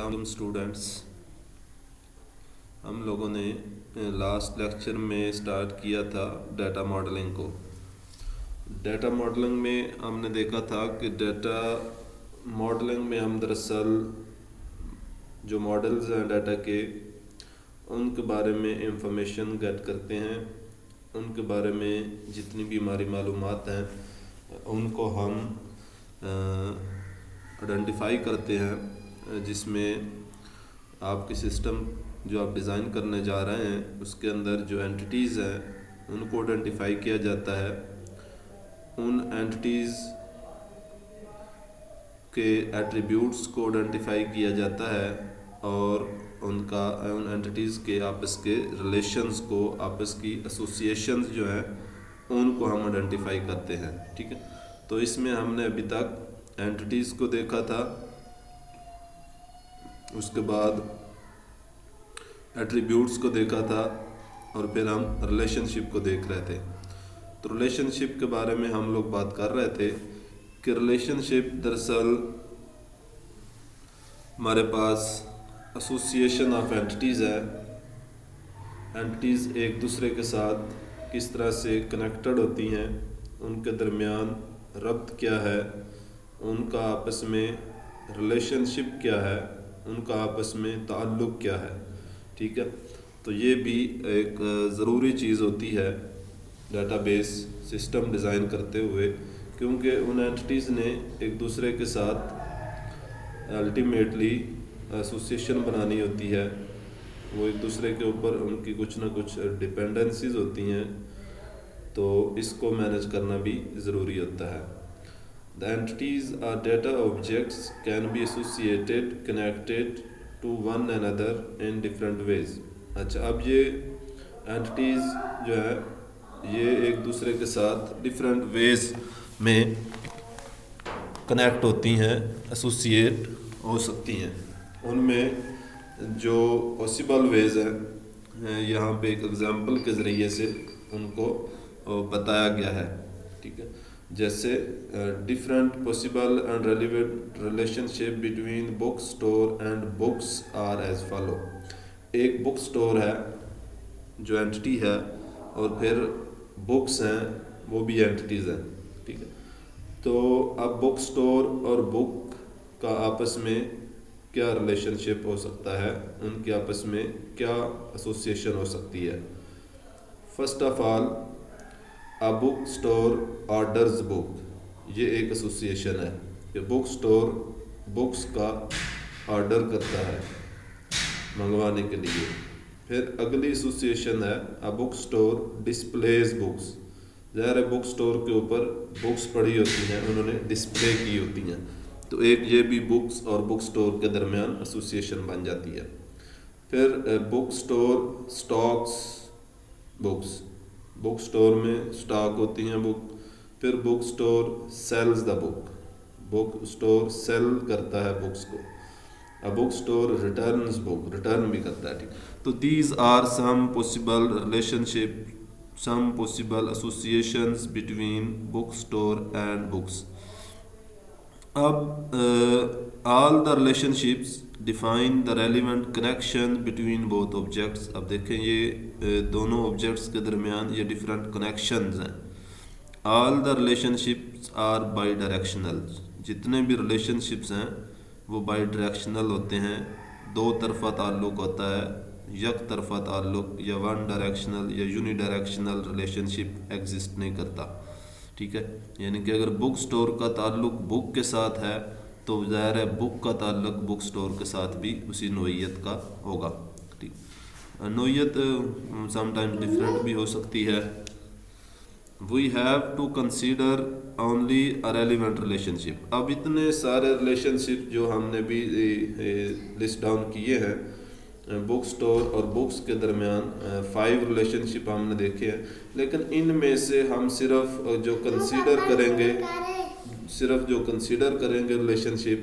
अस्सलाम स्टूडेंट्स। हम लोगों ने लास्ट लेक्चर में स्टार्ट किया था डाटा मॉडलिंग को। डाटा मॉडलिंग में हमने देखा था कि डाटा मॉडलिंग में हम दरअसल जो मॉडल्स हैं डाटा के उनके बारे में इंफॉर्मेशन गेट करते हैं, उनके बारे में जितनी भी हमारी मालूमात हैं उनको हम आइडेंटिफाई करते हैं, जिसमें आपके सिस्टम जो आप डिज़ाइन करने जा रहे हैं उसके अंदर जो एंटिटीज़ हैं उनको आइडेंटिफाई किया जाता है। उन एंटिटीज़ के एट्रीब्यूट्स को आइडेंटिफाई किया जाता है और उन एंटिटीज़ के आपस के रिलेशंस को, आपस की एसोसिएशंस जो हैं उनको हम आइडेंटिफाई करते हैं। ठीक है, तो इसमें हमने अभी तक एंटिटीज़ को देखा था, उसके बाद एट्रीब्यूट्स को देखा था और फिर हम रिलेशनशिप को देख रहे थे। तो रिलेशनशिप के बारे में हम लोग बात कर रहे थे कि रिलेशनशिप दरअसल हमारे पास एसोसिएशन ऑफ एंटिटीज़ है। एंटिटीज़ एक दूसरे के साथ किस तरह से कनेक्टेड होती हैं, उनके दरमियान रब्त क्या है, उनका आपस में रिलेशनशिप क्या है, उनका आपस में ताल्लुक़ क्या है। ठीक है, तो ये भी एक ज़रूरी चीज़ होती है डाटाबेस सिस्टम डिज़ाइन करते हुए, क्योंकि उन एंटिटीज़ ने एक दूसरे के साथ अल्टीमेटली एसोसिएशन बनानी होती है। वो एक दूसरे के ऊपर उनकी कुछ ना कुछ डिपेंडेंसीज होती हैं, तो इसको मैनेज करना भी ज़रूरी होता है। The entities or data objects can be associated, connected to one another in different ways। अच्छा, अब ये एंटिटीज़ जो है ये एक दूसरे के साथ डिफरेंट वेज में कनेक्ट होती हैं, एसोसिएट हो सकती हैं। उनमें जो पॉसिबल वेज हैं यहाँ पे एक एग्जांपल के ज़रिए से उनको बताया गया है। ठीक है, जैसे different possible and relevant relationship between book store and books are as follow. एक बुक स्टोर है जो एंटिटी है और फिर बुक्स हैं वो भी एंटिटीज़ हैं। ठीक है, तो अब बुक स्टोर और बुक का आपस में क्या रिलेशनशिप हो सकता है, उनके आपस में क्या एसोसिएशन हो सकती है। First of all a book store orders book, ये एक एसोसिएशन है कि बुक स्टोर बुक्स का ऑर्डर करता है मंगवाने के लिए। फिर अगली एसोसिएशन है अ बुक स्टोर डिस्प्लेज बुक्स। ज़ाहिर है बुक स्टोर के ऊपर बुक्स पड़ी होती हैं, उन्होंने डिस्प्ले की होती हैं, तो एक ये भी बुक्स और बुक स्टोर के दरमियान एसोसिएशन बन जाती है। फिर book store stocks books, book store में स्टॉक होती हैं बुक। फिर book store sells the book, book store sell करता है बुक्स को। A book store returns book, return भी करता है। ठीक, तो these are some possible relationship, some possible associations between book store and books. अब all the relationships define the relevant connection between both objects. अब देखें ये दोनों ऑब्जेक्ट्स के दरमियान ये डिफरेंट कनेक्शंस हैं। All the relationships are bidirectional, जितने भी रिलेशनशिप्स हैं वो बाई डायरेक्शनल होते हैं। दो तरफा ताल्लुक़ होता है, यक तरफा ताल्लुक़ या वन डायरेक्शनल या यूनी डायरेक्शनल रिलेशनशिप एग्जिस्ट नहीं करता। ठीक है, यानी कि अगर बुक स्टोर का ताल्लुक़ बुक के साथ है तो ज़ाहिर है बुक का ताल्लुक़ बुक स्टोर के साथ भी उसी नोयत का होगा। ठीक, नोयत समटाइम्स डिफरेंट भी हो सकती है। We have to consider only a relevant relationship. अब इतने सारे रिलेशनशिप जो हमने भी लिस्ट डाउन किए हैं बुक स्टोर और बुक्स के दरमियान 5 रिलेशनशिप हमने देखे हैं, लेकिन इनमें से हम सिर्फ जो कंसीडर करेंगे रिलेशनशिप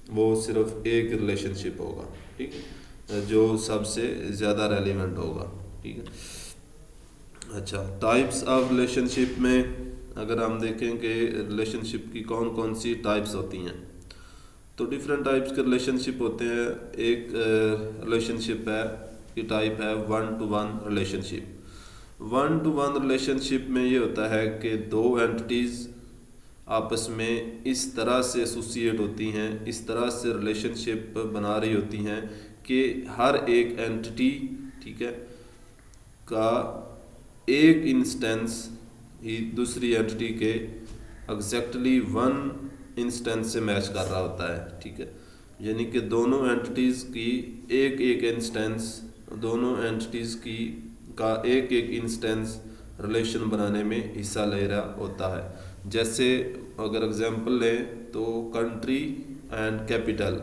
वो सिर्फ एक रिलेशनशिप होगा। ठीक है, जो सबसे ज़्यादा रेलिवेंट होगा। ठीक है, अच्छा, टाइप्स ऑफ रिलेशनशिप में अगर हम देखें कि रिलेशनशिप की कौन कौन सी टाइप्स होती हैं तो डिफरेंट टाइप्स के रिलेशनशिप होते हैं। एक रिलेशनशिप है कि टाइप है one two one relationship. One two one relationship में ये होता है कि दो एंटिटीज़ आपस में इस तरह से एसोसिएट होती हैं, इस तरह से रिलेशनशिप बना रही होती हैं कि हर एक एंटिटी, ठीक है, का एक इंस्टेंस ही दूसरी एंटिटी के एग्जैक्टली वन इंस्टेंस से मैच कर रहा होता है, ठीक है। यानी कि दोनों एंटिटीज़ की एक एक इंस्टेंस, दोनों एंटिटीज़ की का एक एक इंस्टेंस रिलेशन बनाने में हिस्सा ले रहा होता है। जैसे अगर एग्जांपल लें तो country and capital,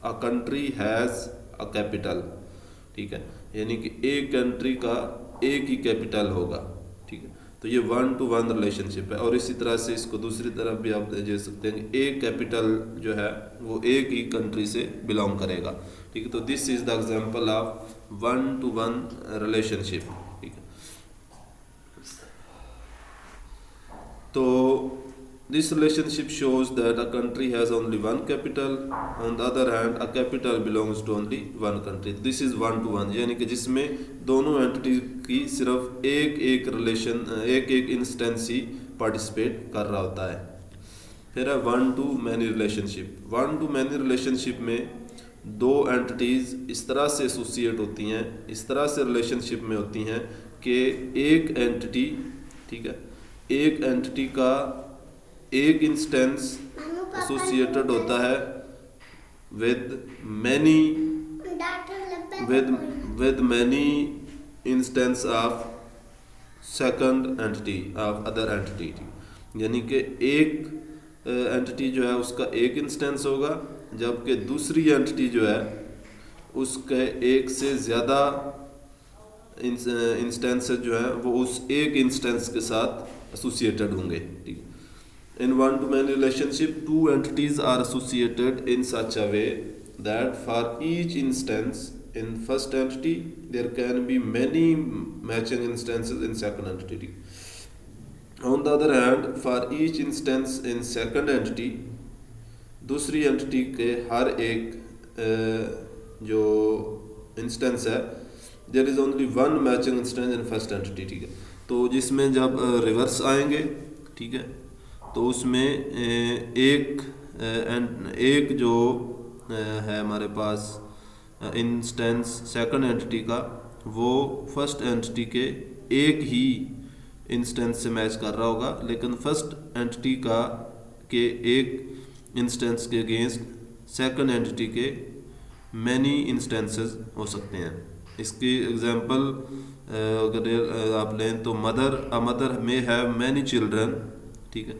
a country has a capital, ठीक है, यानी कि एक कंट्री का एक ही कैपिटल होगा, ठीक है। तो ये वन टू वन रिलेशनशिप है। और इसी तरह से इसको दूसरी तरफ भी आप दे सकते हैं, एक कैपिटल जो है वो एक ही कंट्री से बिलोंग करेगा, ठीक है। तो this is the example of one two one relationship, ठीक है। तो this relationship shows that a country has only one capital, on the other hand a capital belongs to only one country. This is one to one, यानी कि जिसमें दोनों entity की सिर्फ एक एक रिलेशन, एक एक इंस्टेंस ही पार्टिसिपेट कर रहा होता है। फिर है one two many relationship. One two many relationship में दो एंटिटीज़ इस तरह से एसोसिएट होती हैं, इस तरह से रिलेशनशिप में होती हैं कि एक एंटिटी, ठीक है, एक एंटिटी का एक इंस्टेंस एसोसिएटेड होता है with many instance of second entity of other entity, यानी कि एक एंटिटी जो है उसका एक इंस्टेंस होगा, जबकि दूसरी एंटिटी जो है उसके एक से ज़्यादा इंस्टेंस जो है वो उस एक इंस्टेंस के साथ एसोसिएटेड होंगे, ठीक है। In one-to-many relationship, two entities are associated in such a way that for each instance in first entity, there can be many matching instances in second entity. On the other hand, for each instance in second entity, दूसरी entity के हर एक जो instance है, there is only one matching instance in first entity, ठीक है। तो जिसमें जब रिवर्स आएंगे, ठीक है, तो उसमें एक जो है हमारे पास इंस्टेंस सेकंड एंटिटी का, वो फर्स्ट एंटिटी के एक ही इंस्टेंस से मैच कर रहा होगा, लेकिन फर्स्ट एंटिटी का के एक इंस्टेंस के अगेंस्ट सेकंड एंटिटी के मैनी इंस्टेंसेस हो सकते हैं। इसकी एग्जांपल अगर आप लें तो mother may have many children, ठीक है।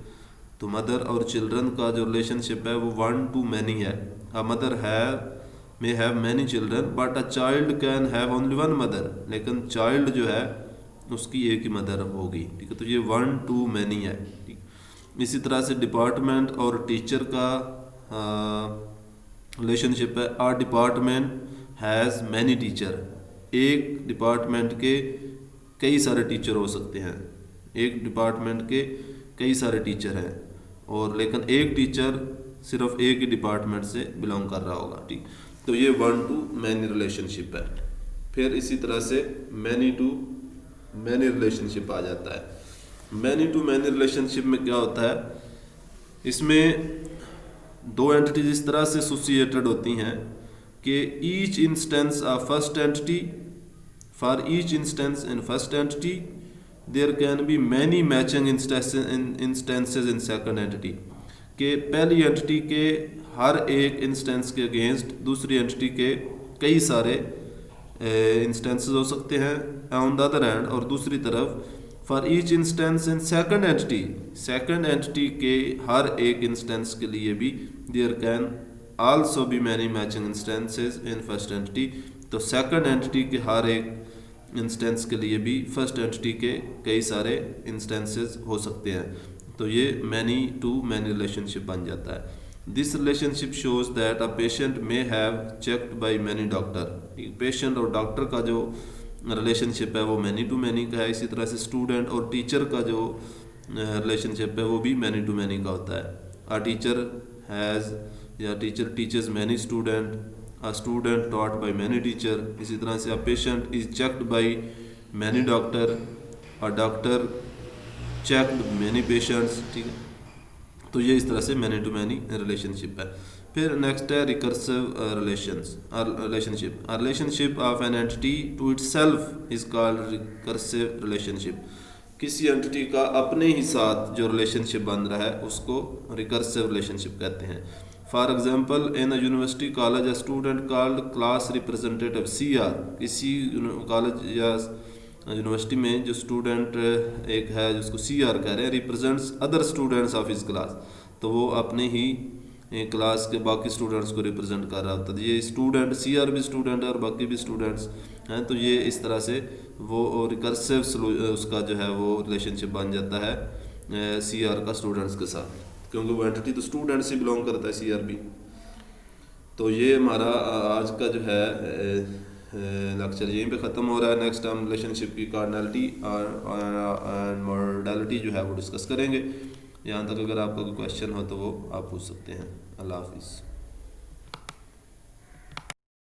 तो मदर और चिल्ड्रन का जो रिलेशनशिप है वो वन टू मैनी है। A mother may have many children but a child can have only one mother, लेकिन चाइल्ड जो है उसकी एक ही मदर होगी, ठीक है। तो ये वन टू मैनी है, ठीक। इसी तरह से डिपार्टमेंट और टीचर का रिलेशनशिप है। A department has many teacher, एक डिपार्टमेंट के कई सारे टीचर हो सकते हैं, एक डिपार्टमेंट के कई सारे टीचर हैं, और लेकिन एक टीचर सिर्फ एक ही डिपार्टमेंट से बिलोंग कर रहा होगा, ठीक। तो ये वन टू मैनी रिलेशनशिप है। फिर इसी तरह से मैनी टू मैनी रिलेशनशिप आ जाता है। मैनी टू मैनी रिलेशनशिप में क्या होता है, इसमें दो एंटिटीज इस तरह से एसोसिएटेड होती हैं कि each instance of first entity, for each instance in first entity there can be many matching instances in second entity, कि पहली एंटिटी के हर एक इंस्टेंस के अगेंस्ट दूसरी एंटिटी के कई सारे इंस्टेंसेस हो सकते हैं ऑन द अदर हैंड। और दूसरी तरफ for each instance in second entity के हर एक इंस्टेंस के लिए भी there can also be many matching instances in first entity. तो सेकंड एंटिटी के हर एक इंस्टेंस के लिए भी फर्स्ट एंटिटी के कई सारे इंस्टेंसेस हो सकते हैं। तो ये मैनी टू मैनी रिलेशनशिप बन जाता है। This relationship shows that a patient may have checked by many doctor. Patient और डॉक्टर का जो रिलेशनशिप है वो मैनी टू मैनी का है। इसी तरह से स्टूडेंट और टीचर का जो रिलेशनशिप है वो भी मैनी टू मैनी का होता है। अ टीचर हैज़ या teacher teachers many student, a student taught by many teacher. इसी तरह से a patient is checked by many doctor, a doctor checked many patients. ठीक है, तो ये इस तरह से मैनी टू मैनी रिलेशनशिप है। फिर नेक्स्ट है recursive relationship. Relationship of an entity to itself is called recursive relationship. किसी एंटिटी का अपने ही साथ जो रिलेशनशिप बन रहा है उसको रिकर्सिव रिलेशनशिप कहते हैं। For example in a university college a student called class representative CR। किसी कॉलेज या यूनिवर्सिटी में जो स्टूडेंट एक है जिसको CR कह रहे हैं, represents other students of his class, तो वो अपने ही क्लास के बाकी स्टूडेंट्स को रिप्रेजेंट कर रहा होता है। ये स्टूडेंट CR भी स्टूडेंट है और बाकी भी स्टूडेंट्स हैं, तो ये इस तरह से वो रिकर्सिव उसका जो है वो रिलेशनशिप बन जाता है CR का स्टूडेंट्स के साथ, क्योंकि वो एंटिटी तो स्टूडेंट से बिलोंग करता है CR भी। तो ये हमारा आज का जो है लेक्चर यहीं पे ख़त्म हो रहा है। नेक्स्ट हम रिलेशनशिप की कार्डिनलिटी और मॉडलिटी जो है वो डिस्कस करेंगे। यहाँ तक अगर आपका कोई क्वेश्चन हो तो वो आप पूछ सकते हैं। अल्लाह हाफिज़।